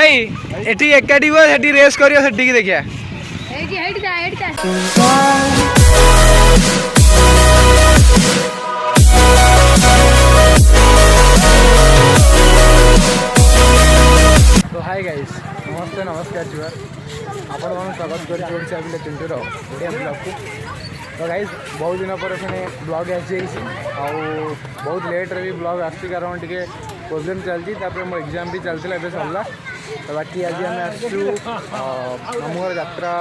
एठी एकाठी हो सेठी रेस करियो सेठी की देखिया तो हाय गाइस नमस्ते नमस्कार जुआर आपण मन स्वागत करी ओडिशा बिले चिंटूर ओडिया ब्लॉग को। तो गाइस बहुत दिन पर पुणी ब्लॉग आसी बहुत लेट रे भी ब्लॉग आसी कारण टिके प्रोब्लेम चलती मो एग्जाम भी चलता है सरला। तो बाकी आज आम आसु मामू घर यात्रा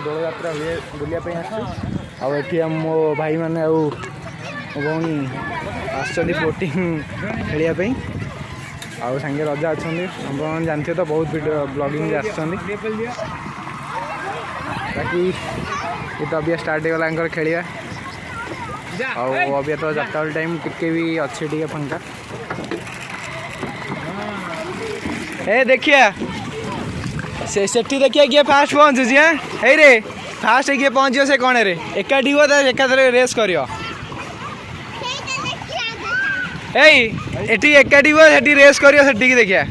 दोल यात्रा हुए बुलापी आसु मो भाई मैंने मो भौणी आसुँच बोटिंग खेलने आउ सांगे रजा अच्छा आप जानते तो बहुत वीडियो ब्लॉगिंग बाकी ये तो अभी स्टार्ट होगा खेलिया अभी तो 4टा बेल टाइम टिके भी अच्छे टे फंका ए देखिया सेठी देखिए किए फास्ट पहुँचुची हाँ रे फास्ट किए पहुँच से कौन रे एकाठी हो एकाथरे रेस करियो एठी एकाठी हो सेठी रेस करियो सेठी की देखिया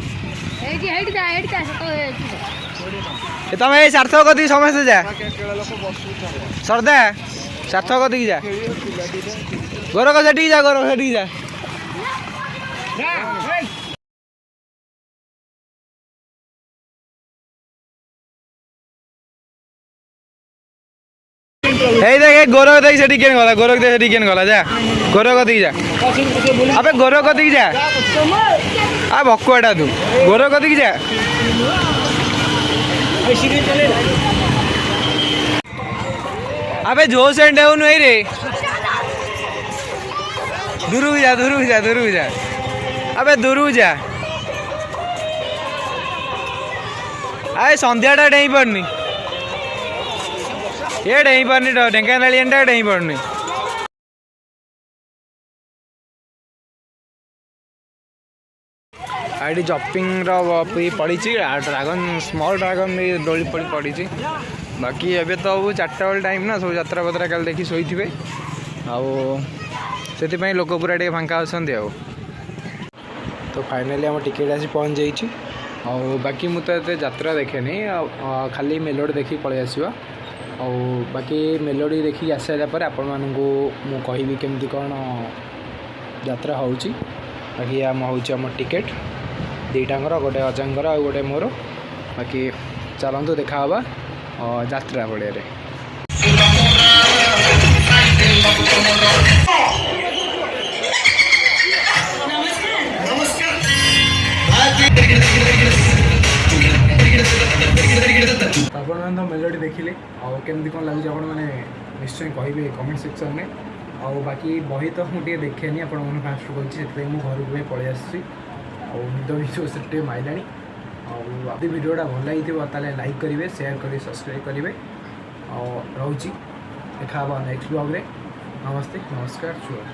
तुम ये सार्थक कति समस्ते जा सरदा सार्थक कति जा गोरख सेठी जा गोरख सेठी जा देख गोरख देख से केन गला गोरख देख से केन गला जा गोरख कति जा अबे गोरख कति जा आ भकुआटा तू गोरख कति जा अबे जो सेंड है नहीं रे दूर जा अबे दूर जा अरे संध्याटा डेई पड़नी ये डेई पड़नी ढेंकानालिया डेई पड़नी आईडी जपिंग पड़ी ड्रागन स्मॉल ड्रागन दोली पड़ी बाकी एबे तो 4टा बेल टाइम ना सब यात्रा पत्रा कल देखी शोई थे से लोक पूरा टे फांका अच्छा तो फाइनाली आम टिकेट आसी पहुँच जाइए बाकी मुझे यात्रा देखे नहीं खाली मेलोडी देखी पलि आसवा बाकी मेलोडी देखी आसापर आपण मानू मु कहि केमती कौन यात्रा हो बाकी आम होम टिकेट दुईटांगर गोटे अजांगर आ गोटे मोर बाकी चलतु देखा यात्रा पड़िया आपण तो मेलोडी देखिले केमती कौन लगे आप निश्चय कहे कमेंट सेक्शन में बाकी बही तो मुझे देखेनी आपण फास्ट कही मुझे घर को पलि आसी निद भी से माइला आदि वीडियोटा भल लगी लाइक करेंगे शेयर करेंगे सब्सक्राइब करेंगे रोची देखा नेक्स्ट ब्लॉग रे नमस्ते नमस्कार शुभ